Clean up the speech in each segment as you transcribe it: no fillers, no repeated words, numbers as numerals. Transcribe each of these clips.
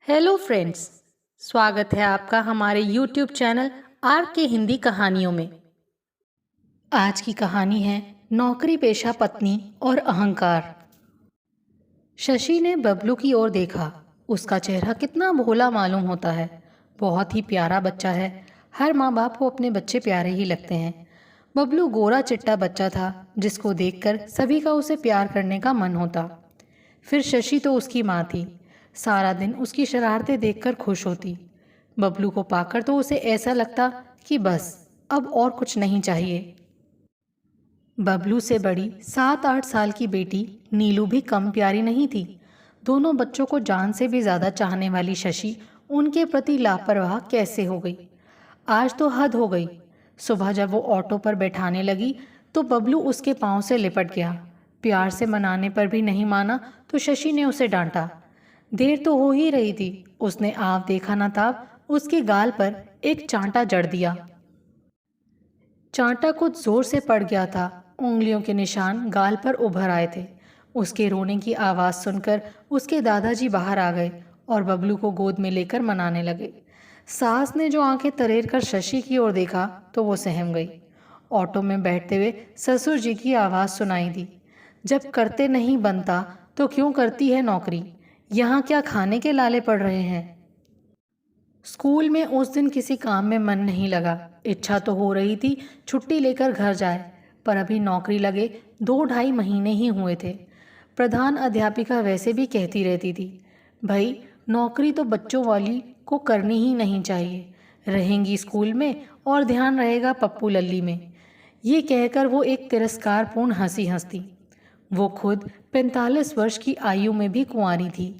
Hello friends, स्वागत है आपका हमारे यूट्यूब चैनल आर के हिंदी कहानियों में। आज की कहानी है नौकरी पेशा पत्नी और अहंकार। शशि ने बबलू की ओर देखा। उसका चेहरा कितना भोला मालूम होता है। बहुत ही प्यारा बच्चा है। हर माँ बाप को अपने बच्चे प्यारे ही लगते हैं। बबलू गोरा चिट्टा बच्चा था जिसको देखकर सभी का उसे प्यार करने का मन होता। फिर शशि तो उसकी माँ थी। सारा दिन उसकी शरारतें देखकर खुश होती। बबलू को पाकर तो उसे ऐसा लगता कि बस अब और कुछ नहीं चाहिए। बबलू से बड़ी 7-8 साल की बेटी नीलू भी कम प्यारी नहीं थी। दोनों बच्चों को जान से भी ज्यादा चाहने वाली शशि उनके प्रति लापरवाह कैसे हो गई। आज तो हद हो गई। सुबह जब वो ऑटो पर बैठाने लगी तो बबलू उसके पांव से लिपट गया। प्यार से मनाने पर भी नहीं माना तो शशि ने उसे डांटा। देर तो हो ही रही थी। उसने आव देखा ना ताब उसके गाल पर एक चांटा जड़ दिया। चांटा कुछ जोर से पड़ गया था। उंगलियों के निशान गाल पर उभर आए थे। उसके रोने की आवाज़ सुनकर उसके दादाजी बाहर आ गए और बबलू को गोद में लेकर मनाने लगे। सास ने जो आंखें तरेर कर शशि की ओर देखा तो वो सहम गई। ऑटो में बैठते हुए ससुर जी की आवाज़ सुनाई दी। जब करते नहीं बनता तो क्यों करती है नौकरी? यहाँ क्या खाने के लाले पड़ रहे हैं? स्कूल में उस दिन किसी काम में मन नहीं लगा। इच्छा तो हो रही थी छुट्टी लेकर घर जाए, पर अभी नौकरी लगे 2-2.5 महीने ही हुए थे। प्रधान अध्यापिका वैसे भी कहती रहती थी, भाई नौकरी तो बच्चों वाली को करनी ही नहीं चाहिए। रहेंगी स्कूल में और ध्यान रहेगा पप्पू लल्ली में। ये कहकर वो एक तिरस्कारपूर्ण हंसी हंसती। वो खुद 45 वर्ष की आयु में भी कुंवारी थी।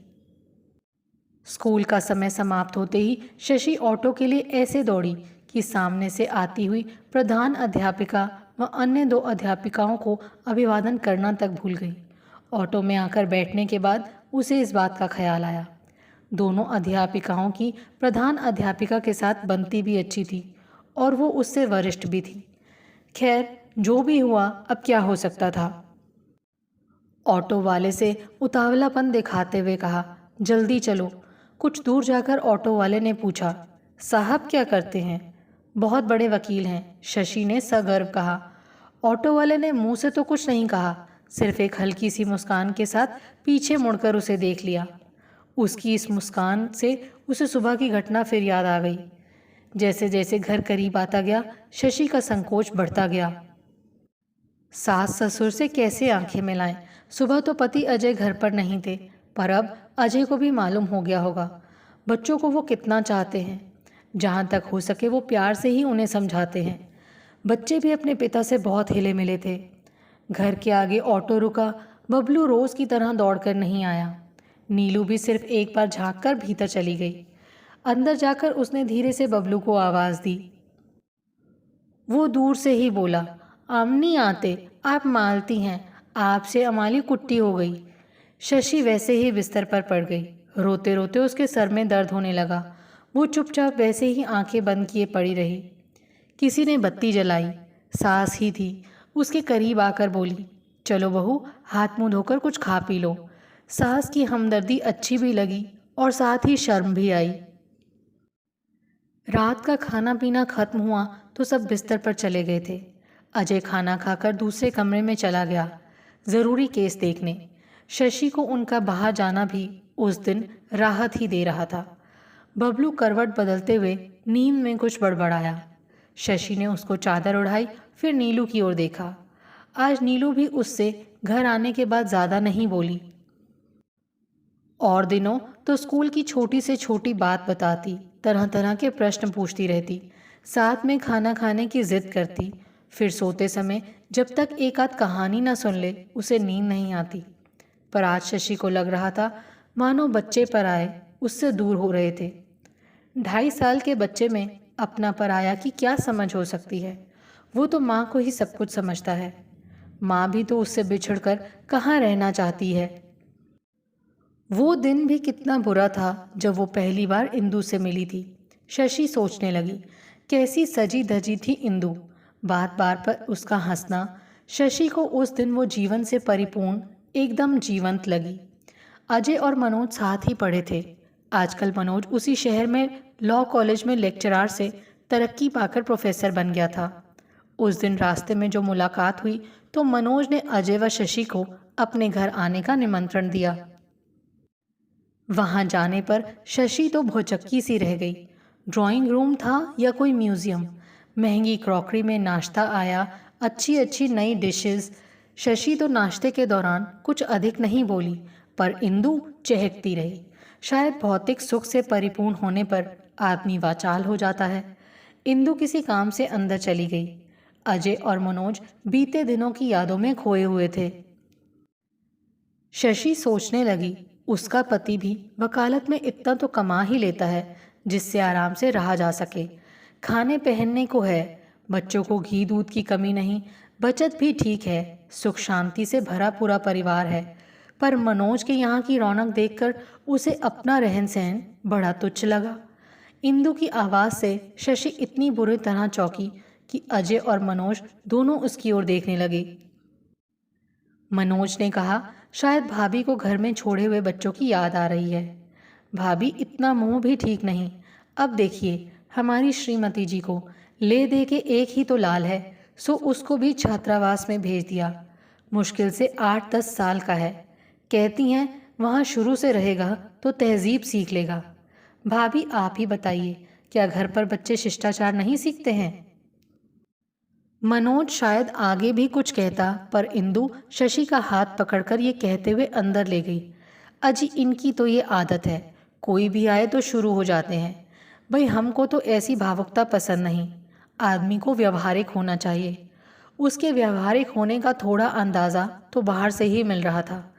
स्कूल का समय समाप्त होते ही शशि ऑटो के लिए ऐसे दौड़ी कि सामने से आती हुई प्रधान अध्यापिका व अन्य 2 अध्यापिकाओं को अभिवादन करना तक भूल गई। ऑटो में आकर बैठने के बाद उसे इस बात का ख्याल आया। दोनों अध्यापिकाओं की प्रधान अध्यापिका के साथ बनती भी अच्छी थी और वो उससे वरिष्ठ भी थी। खैर, जो भी हुआ अब क्या हो सकता था। ऑटो वाले से उतावलापन दिखाते हुए कहा, जल्दी चलो। कुछ दूर जाकर ऑटो वाले ने पूछा, साहब क्या करते हैं? बहुत बड़े वकील हैं, शशि ने सगर्व कहा। ऑटो वाले ने मुंह से तो कुछ नहीं कहा, सिर्फ एक हल्की सी मुस्कान के साथ पीछे मुड़कर उसे देख लिया। उसकी इस मुस्कान से उसे सुबह की घटना फिर याद आ गई। जैसे जैसे घर करीब आता गया शशि का संकोच बढ़ता गया। सास ससुर से कैसे आंखें मिलाएं? सुबह तो पति अजय घर पर नहीं थे, पर अब अजय को भी मालूम हो गया होगा। बच्चों को वो कितना चाहते हैं। जहाँ तक हो सके वो प्यार से ही उन्हें समझाते हैं। बच्चे भी अपने पिता से बहुत हिले मिले थे। घर के आगे ऑटो रुका। बबलू रोज की तरह दौड़कर नहीं आया। नीलू भी सिर्फ एक बार झाँक कर भीतर चली गई। अंदर जाकर उसने धीरे से बबलू को आवाज़ दी। वो दूर से ही बोला, हम नहीं आते, आप मालती हैं, आपसे हमारी कुट्टी हो गई। शशि वैसे ही बिस्तर पर पड़ गई। रोते रोते उसके सर में दर्द होने लगा। वो चुपचाप वैसे ही आंखें बंद किए पड़ी रही। किसी ने बत्ती जलाई। सास ही थी। उसके करीब आकर बोली, चलो बहू, हाथ मुंह धोकर कुछ खा पी लो। सास की हमदर्दी अच्छी भी लगी और साथ ही शर्म भी आई। रात का खाना पीना खत्म हुआ तो सब बिस्तर पर चले गए थे। अजय खाना खाकर दूसरे कमरे में चला गया, ज़रूरी केस देखने। शशि को उनका बाहर जाना भी उस दिन राहत ही दे रहा था। बबलू करवट बदलते हुए नींद में कुछ बड़बड़ाया। शशि ने उसको चादर उड़ाई, फिर नीलू की ओर देखा। आज नीलू भी उससे घर आने के बाद ज़्यादा नहीं बोली। और दिनों तो स्कूल की छोटी से छोटी बात बताती, तरह तरह के प्रश्न पूछती रहती, साथ में खाना खाने की जिद करती। फिर सोते समय जब तक एक आध कहानी न सुन ले उसे नींद नहीं आती। पर आज शशि को लग रहा था मानो बच्चे पर आए उससे दूर हो रहे थे। 2.5 साल के बच्चे में अपना पराया की क्या समझ हो सकती है? वो तो माँ को ही सब कुछ समझता है। माँ भी तो उससे बिछड़कर कहाँ रहना चाहती है। वो दिन भी कितना बुरा था जब वो पहली बार इंदु से मिली थी। शशि सोचने लगी, कैसी सजी धजी थी इंदु। बार बार पर उसका हंसना शशि को उस दिन वो जीवन से परिपूर्ण एकदम जीवंत लगी। अजय और मनोज साथ ही पढ़े थे। आजकल मनोज उसी शहर में लॉ कॉलेज में लेक्चरार से तरक्की पाकर प्रोफेसर बन गया था। उस दिन रास्ते में जो मुलाकात हुई तो मनोज ने अजय व शशि को अपने घर आने का निमंत्रण दिया। वहां जाने पर शशि तो भौचक्की सी रह गई। ड्राइंग रूम था या कोई म्यूजियम। महंगी क्रॉकरी में नाश्ता आया, अच्छी अच्छी नई डिशेस। शशि तो नाश्ते के दौरान कुछ अधिक नहीं बोली, पर इंदु चहकती रही। शायद भौतिक सुख से परिपूर्ण होने पर आदमी वाचाल हो जाता है। इंदु किसी काम से अंदर चली गई। अजय और मनोज बीते दिनों की यादों में खोए हुए थे। शशि सोचने लगी, उसका पति भी वकालत में इतना तो कमा ही लेता है जिससे आराम से रहा जा सके। खाने पहनने को है, बच्चों को घी दूध की कमी नहीं, बचत भी ठीक है, सुख शांति से भरा पूरा परिवार है। पर मनोज के यहाँ की रौनक देखकर उसे अपना रहन सहन बड़ा तुच्छ लगा। इंदु की आवाज़ से शशि इतनी बुरी तरह चौंकी कि अजय और मनोज दोनों उसकी ओर देखने लगे। मनोज ने कहा, शायद भाभी को घर में छोड़े हुए बच्चों की याद आ रही है। भाभी इतना मुंह भी ठीक नहीं। अब देखिए, हमारी श्रीमती जी को ले दे के एक ही तो लाल है, सो उसको भी छात्रावास में भेज दिया। मुश्किल से 8-10 साल का है। कहती हैं वहाँ शुरू से रहेगा तो तहजीब सीख लेगा। भाभी आप ही बताइए, क्या घर पर बच्चे शिष्टाचार नहीं सीखते हैं? मनोज शायद आगे भी कुछ कहता, पर इंदु शशि का हाथ पकड़कर ये कहते हुए अंदर ले गई, अजी इनकी तो ये आदत है, कोई भी आए तो शुरू हो जाते हैं। भाई हमको तो ऐसी भावुकता पसंद नहीं। आदमी को व्यवहारिक होना चाहिए। उसके व्यवहारिक होने का थोड़ा अंदाज़ा तो बाहर से ही मिल रहा था।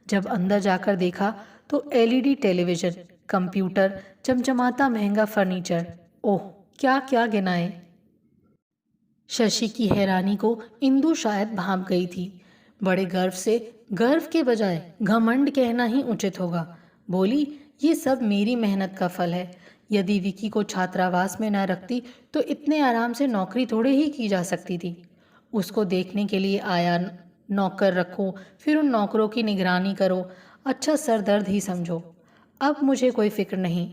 जब अंदर जाकर देखा तो एलईडी टेलीविज़न, कंप्यूटर, चमचमाता महंगा फर्नीचर, ओह क्या क्या गिनाए। शशि की हैरानी को इंदु शायद भांप गई थी। बड़े गर्व से, गर्व के बजाय घमंड कहना ही उचित होगा, बोली, ये सब मेरी मेहनत का फल है। यदि विकी को छात्रावास में न रखती तो इतने आराम से नौकरी थोड़े ही की जा सकती थी। उसको देखने के लिए आया, नौकर रखो, फिर उन नौकरों की निगरानी करो, अच्छा सरदर्द ही समझो। अब मुझे कोई फिक्र नहीं।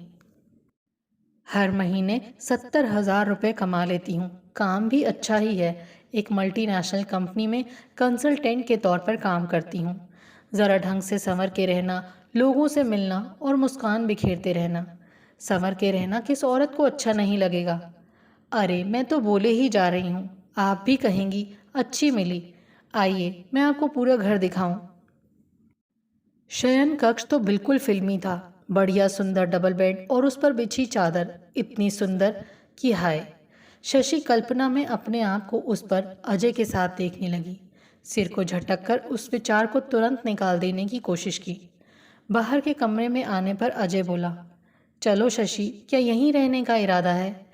हर महीने 70,000 रुपये कमा लेती हूँ। काम भी अच्छा ही है। एक मल्टीनेशनल कंपनी में कंसल्टेंट के तौर पर काम करती हूँ। ज़रा ढंग से संवर के रहना, लोगों से मिलना और मुस्कान बिखेरते रहना। संवर के रहना किस औरत को अच्छा नहीं लगेगा? अरे मैं तो बोले ही जा रही हूँ, आप भी कहेंगी अच्छी मिली। आइए मैं आपको पूरा घर दिखाऊं। शयन कक्ष तो बिल्कुल फिल्मी था। बढ़िया सुंदर डबल बेड और उस पर बिछी चादर इतनी सुंदर कि हाय। शशि कल्पना में अपने आप को उस पर अजय के साथ देखने लगी। सिर को झटक कर उस विचार को तुरंत निकाल देने की कोशिश की। बाहर के कमरे में आने पर अजय बोला, चलो शशि, क्या यहीं रहने का इरादा है?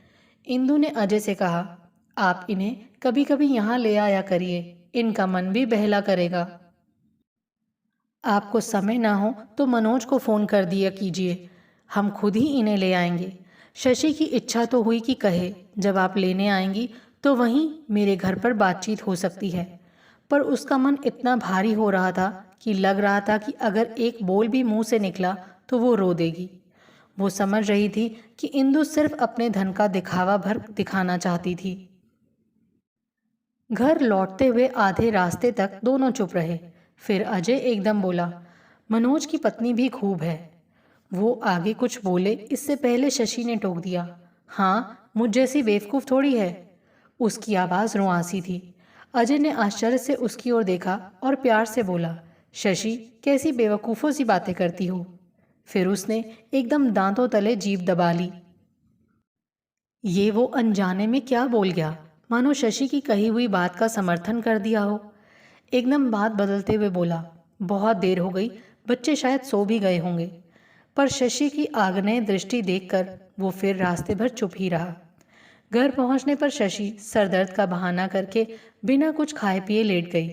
इंदु ने अजय से कहा, आप इन्हें कभी कभी यहाँ ले आया करिए, इनका मन भी बहला करेगा। आपको समय ना हो तो मनोज को फ़ोन कर दिया कीजिए, हम खुद ही इन्हें ले आएंगे। शशि की इच्छा तो हुई कि कहे, जब आप लेने आएंगी तो वहीं मेरे घर पर बातचीत हो सकती है, पर उसका मन इतना भारी हो रहा था कि लग रहा था कि अगर एक बोल भी मुंह से निकला तो वो रो देगी। वो समझ रही थी कि इंदु सिर्फ अपने धन का दिखावा भर दिखाना चाहती थी। घर लौटते हुए आधे रास्ते तक दोनों चुप रहे। फिर अजय एकदम बोला, मनोज की पत्नी भी खूब है। वो आगे कुछ बोले इससे पहले शशि ने टोक दिया, हाँ मुझ जैसी बेवकूफ़ थोड़ी है। उसकी आवाज़ रुआसी थी। अजय ने आश्चर्य से उसकी ओर देखा और प्यार से बोला, शशि कैसी बेवकूफ़ों सी बातें करती हो। फिर उसने एकदम दांतों तले जीभ दबा ली। ये वो अनजाने में क्या बोल गया, मानो शशि की कही हुई बात का समर्थन कर दिया हो। एकदम बात बदलते हुए बोला, बहुत देर हो गई, बच्चे शायद सो भी गए होंगे। पर शशि की आग्नेय दृष्टि देखकर वो फिर रास्ते भर चुप ही रहा। घर पहुंचने पर शशि सरदर्द का बहाना करके बिना कुछ खाए पिए लेट गई।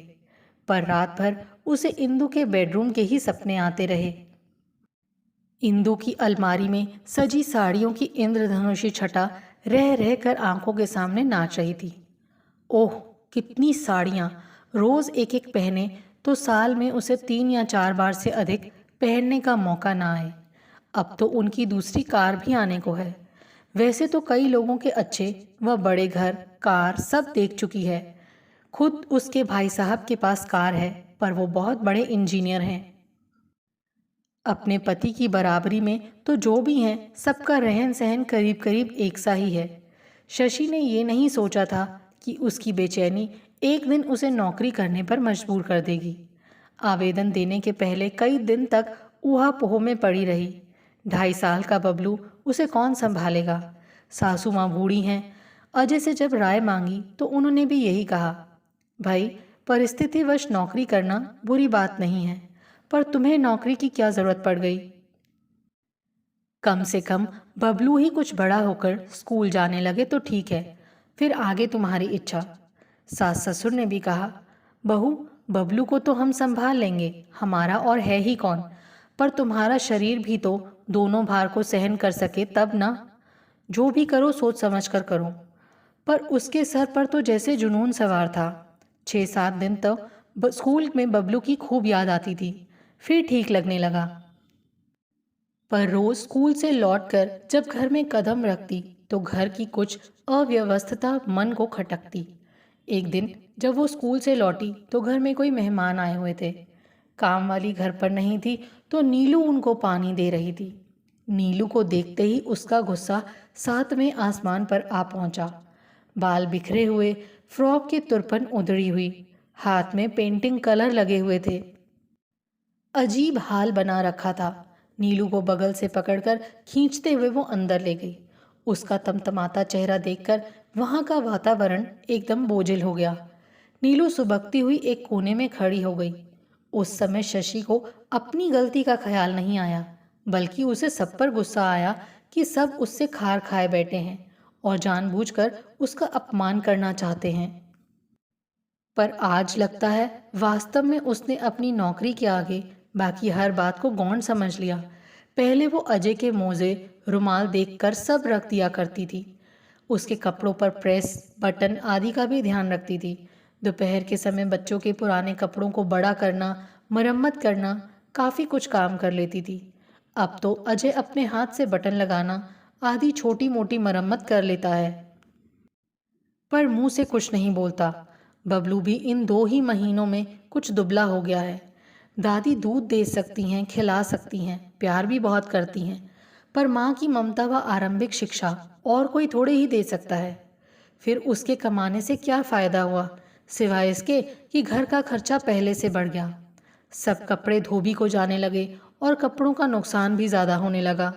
पर रात भर उसे इंदु के बेडरूम के ही सपने आते रहे। इंदु की अलमारी में सजी साड़ियों की इंद्रधनुषी छटा रह रह कर आंखों के सामने नाच रही थी। ओह कितनी साड़ियाँ! रोज़ एक एक पहने तो साल में उसे 3 या 4 बार से अधिक पहनने का मौका ना आए। अब तो उनकी दूसरी कार भी आने को है। वैसे तो कई लोगों के अच्छे व बड़े घर, कार सब देख चुकी है। खुद उसके भाई साहब के पास कार है, पर वो बहुत बड़े इंजीनियर हैं। अपने पति की बराबरी में तो जो भी हैं, सबका रहन सहन करीब करीब एक सा ही है। शशि ने ये नहीं सोचा था कि उसकी बेचैनी एक दिन उसे नौकरी करने पर मजबूर कर देगी। आवेदन देने के पहले कई दिन तक ऊहा-पोह में पड़ी रही। 2.5 साल का बबलू उसे कौन संभालेगा? सासू माँ बूढ़ी हैं। अजय से जब राय मांगी तो उन्होंने भी यही कहा, भाई, परिस्थितिवश नौकरी करना बुरी बात नहीं है, पर तुम्हें नौकरी की क्या जरूरत पड़ गई? कम से कम बबलू ही कुछ बड़ा होकर स्कूल जाने लगे तो ठीक है, फिर आगे तुम्हारी इच्छा। सास ससुर ने भी कहा, बहू, बबलू को तो हम संभाल लेंगे, हमारा और है ही कौन, पर तुम्हारा शरीर भी तो दोनों भार को सहन कर सके तब ना। जो भी करो सोच समझ कर करो। पर उसके सर पर तो जैसे जुनून सवार था। 6-7 दिन तो स्कूल में बबलू की खूब याद आती थी, फिर ठीक लगने लगा। पर रोज स्कूल से लौटकर जब घर में कदम रखती तो घर की कुछ अव्यवस्था मन को खटकती। एक दिन जब वो स्कूल से लौटी तो घर में कोई मेहमान आए हुए थे। काम वाली घर पर नहीं थी तो नीलू उनको पानी दे रही थी। नीलू को देखते ही उसका गुस्सा 7वें आसमान पर आ पहुंचा। बाल बिखरे हुए, फ्रॉक की तुरपन उधड़ी हुई, हाथ में पेंटिंग कलर लगे हुए थे। अजीब हाल बना रखा था। नीलू को बगल से पकड़कर खींचते हुए वो अंदर ले गई। उसका तमतमाता चेहरा देखकर वहां का वातावरण एकदम बोझिल हो गया। नीलू सुबकती हुई एक कोने में खड़ी हो गई। उस समय शशि को अपनी गलती का ख्याल नहीं आया, बल्कि उसे सब पर गुस्सा आया कि सब उससे खार खाए बैठे हैं और जानबूझकर उसका अपमान करना चाहते हैं। पर आज लगता है वास्तव में उसने अपनी नौकरी के आगे बाकी हर बात को गौण समझ लिया। पहले वो अजय के मोजे, रुमाल देखकर सब रख दिया करती थी। उसके कपड़ों पर प्रेस, बटन आदि का भी ध्यान रखती थी। दोपहर के समय बच्चों के पुराने कपड़ों को बड़ा करना, मरम्मत करना, काफ़ी कुछ काम कर लेती थी। अब तो अजय अपने हाथ से बटन लगाना आदि छोटी मोटी मरम्मत कर लेता है, पर मुंह से कुछ नहीं बोलता। बबलू भी इन 2 ही महीनों में कुछ दुबला हो गया है। दादी दूध दे सकती हैं, खिला सकती हैं, प्यार भी बहुत करती हैं, पर माँ की ममता व आरंभिक शिक्षा और कोई थोड़े ही दे सकता है। फिर उसके कमाने से क्या फ़ायदा हुआ, सिवाय इसके कि घर का खर्चा पहले से बढ़ गया। सब कपड़े धोबी को जाने लगे और कपड़ों का नुकसान भी ज़्यादा होने लगा।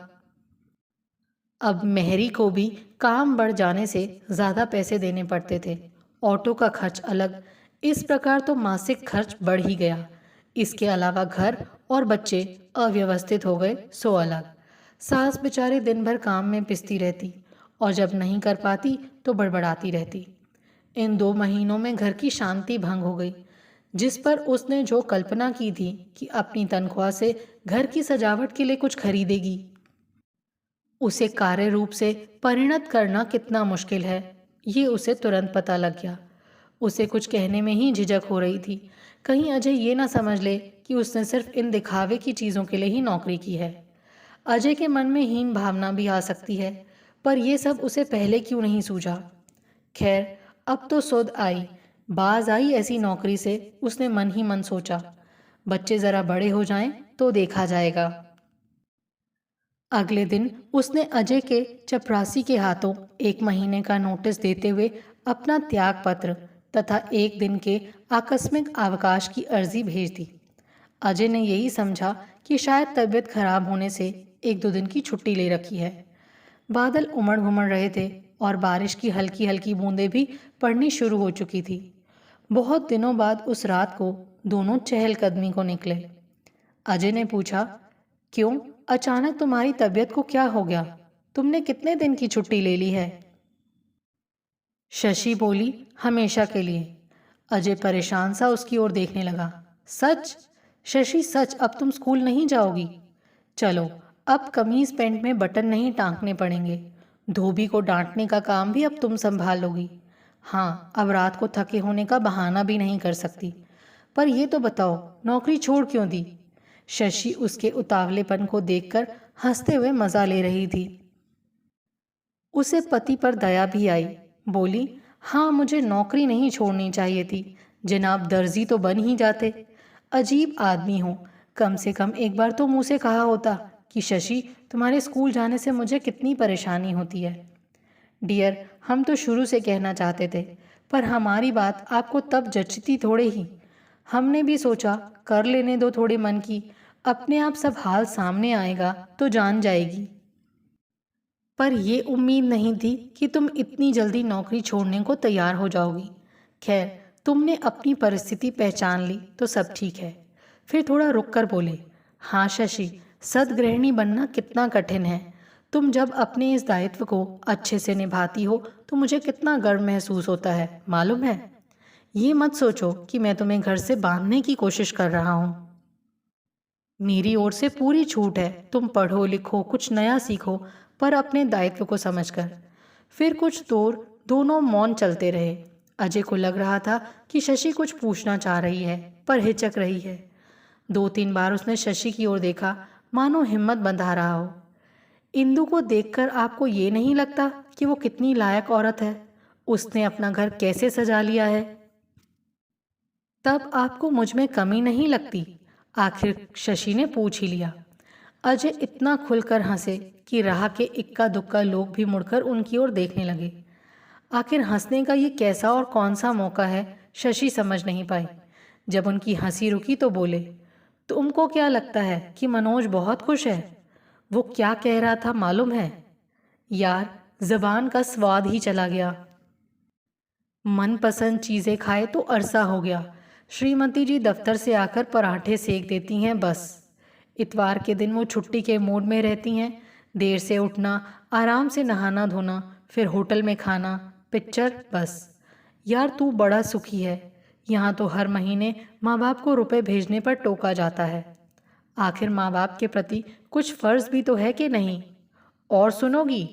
अब मेहरी को भी काम बढ़ जाने से ज़्यादा पैसे देने पड़ते थे। ऑटो का खर्च अलग, इस प्रकार तो मासिक खर्च बढ़ ही गया। इसके अलावा घर और बच्चे अव्यवस्थित हो गए सो अलग। सास बेचारी दिन भर काम में पिसती रहती और जब नहीं कर पाती तो बड़बड़ाती रहती। इन 2 महीनों में घर की शांति भंग हो गई। जिस पर उसने जो कल्पना की थी कि अपनी तनख्वाह से घर की सजावट के लिए कुछ खरीदेगी, उसे कार्य रूप से परिणत करना कितना मुश्किल है, ये उसे तुरंत पता लग गया। उसे कुछ कहने में ही झिझक हो रही थी, कहीं अजय ये ना समझ ले कि उसने सिर्फ इन दिखावे की चीज़ों के लिए ही नौकरी की है। अजय के मन में हीन भावना भी आ सकती है, पर यह सब उसे पहले क्यों नहीं सूझा। खैर, अब तो सुध आई, बाज आई ऐसी नौकरी से, उसने मन ही मन सोचा। बच्चे ज़रा बड़े हो जाएं तो देखा जाएगा। अगले दिन उसने अजय के चपरासी के हाथों 1 महीने का नोटिस देते हुए अपना त्याग पत्र तथा 1 दिन के आकस्मिक अवकाश की अर्जी भेज दी। अजय ने यही समझा कि शायद तबीयत खराब होने से 1-2 दिन की छुट्टी ले रखी है। बादल उमड़ घुमड़ रहे थे और बारिश की हल्की हल्की बूंदें भी पड़नी शुरू हो चुकी थी। बहुत दिनों बाद उस रात को दोनों चहलकदमी को निकले। अजय ने पूछा, क्यों, अचानक तुम्हारी तबीयत को क्या हो गया? तुमने कितने दिन की छुट्टी ले ली है? शशि बोली, हमेशा के लिए। अजय परेशान सा उसकी ओर देखने लगा। सच? शशि, सच, अब तुम स्कूल नहीं जाओगी? चलो, अब कमीज पैंट में बटन नहीं टांकने पड़ेंगे। धोबी को डांटने का काम भी अब तुम संभाल लोगी। हाँ, अब रात को थके होने का बहाना भी नहीं कर सकती। पर ये तो बताओ, नौकरी छोड़ क्यों दी? शशि उसके उतावलेपन को देखकर हंसते हुए मजा ले रही थी। उसे पति पर दया भी आई। बोली, हाँ मुझे नौकरी नहीं छोड़नी चाहिए थी, जनाब दर्जी तो बन ही जाते। अजीब आदमी हो, कम से कम एक बार तो मुँह से कहा होता कि शशि, तुम्हारे स्कूल जाने से मुझे कितनी परेशानी होती है। डियर, हम तो शुरू से कहना चाहते थे, पर हमारी बात आपको तब जचती थोड़े ही। हमने भी सोचा कर लेने दो थोड़े मन की, अपने आप सब हाल सामने आएगा तो जान जाएगी। पर यह उम्मीद नहीं थी कि तुम इतनी जल्दी नौकरी छोड़ने को तैयार हो जाओगी। खैर, तुमने अपनी परिस्थिति पहचान ली तो सब ठीक है। फिर थोड़ा रुक कर बोले, हाँ शशि, सद्गृहिणी बनना कितना कठिन है। तुम जब अपने इस दायित्व को अच्छे से निभाती हो तो मुझे कितना गर्व महसूस होता है, मालूम है। ये मत सोचो कि मैं तुम्हें घर से बांधने की कोशिश कर रहा हूँ। मेरी ओर से पूरी छूट है, तुम पढ़ो लिखो कुछ नया सीखो, पर अपने दायित्व को समझकर। फिर कुछ दूर दोनों मौन चलते रहे। अजय को लग रहा था कि शशि कुछ पूछना चाह रही है, पर हिचक रही है। 2-3 बार उसने शशि की ओर देखा, मानो हिम्मत बंधा रहा हो। इंदु को देखकर आपको ये नहीं लगता कि वो कितनी लायक औरत है? उसने अपना घर कैसे सजा लिया है। तब आपको मुझ में कमी नहीं लगती? आखिर शशि ने पूछ ही लिया। अजय इतना खुलकर हंसे कि राह के इक्का दुक्का लोग भी मुड़कर उनकी ओर देखने लगे। आखिर हंसने का ये कैसा और कौन सा मौका है, शशि समझ नहीं पाई। जब उनकी हंसी रुकी तो बोले, तुमको क्या लगता है कि मनोज बहुत खुश है? वो क्या कह रहा था मालूम है? यार, जबान का स्वाद ही चला गया। मनपसंद चीज़ें खाए तो अरसा हो गया। श्रीमती जी दफ्तर से आकर पराठे सेक देती हैं बस। इतवार के दिन वो छुट्टी के मूड में रहती हैं। देर से उठना, आराम से नहाना धोना, फिर होटल में खाना, पिक्चर, बस। यार तू बड़ा सुखी है। यहाँ तो हर महीने माँ बाप को रुपए भेजने पर टोका जाता है। आखिर माँ बाप के प्रति कुछ फर्ज भी तो है कि नहीं? और सुनोगी?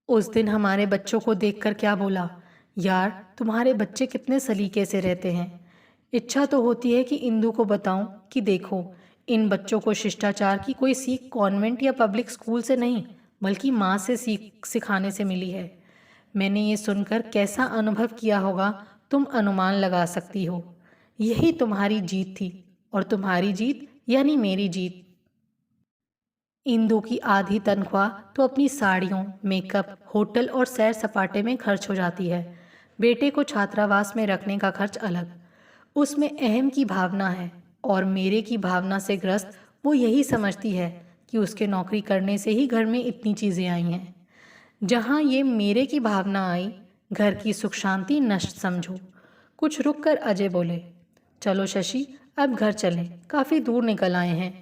उस दिन हमारे बच्चों को देखकर क्या बोला, यार तुम्हारे बच्चे कितने सलीके से रहते हैं। इच्छा तो होती है कि इंदु को बताऊं कि देखो, इन बच्चों को शिष्टाचार की कोई सीख कॉन्वेंट या पब्लिक स्कूल से नहीं, बल्कि माँ से सिखाने से मिली है। मैंने ये सुनकर कैसा अनुभव किया होगा तुम अनुमान लगा सकती हो। यही तुम्हारी जीत थी, और तुम्हारी जीत यानी मेरी जीत। इंदु की आधी तनख्वाह तो अपनी साड़ियों, मेकअप, होटल और सैर सपाटे में खर्च हो जाती है। बेटे को छात्रावास में रखने का खर्च अलग। उसमें अहम की भावना है, और मेरे की भावना से ग्रस्त वो यही समझती है कि उसके नौकरी करने से ही घर में इतनी चीज़ें आई हैं। जहाँ ये मेरे की भावना आई, घर की सुख शांति नष्ट समझो। कुछ रुक कर अजय बोले, चलो शशि, अब घर चलें, काफ़ी दूर निकल आए हैं।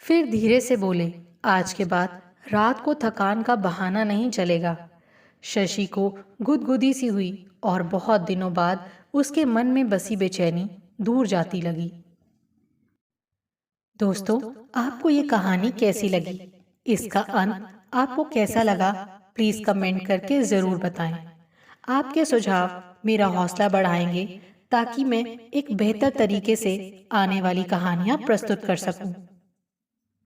फिर धीरे से बोले, आज के बाद रात को थकान का बहाना नहीं चलेगा। शशि को गुदगुदी सी हुई, और बहुत दिनों बाद उसके मन में बसी बेचैनी दूर जाती लगी। दोस्तों, आपको ये कहानी कैसी लगी? इसका अंत आपको कैसा लगा? प्लीज़ कमेंट करके ज़रूर बताएं। आपके सुझाव मेरा हौसला बढ़ाएंगे ताकि मैं एक बेहतर तरीके से आने वाली कहानियाँ प्रस्तुत कर सकूं।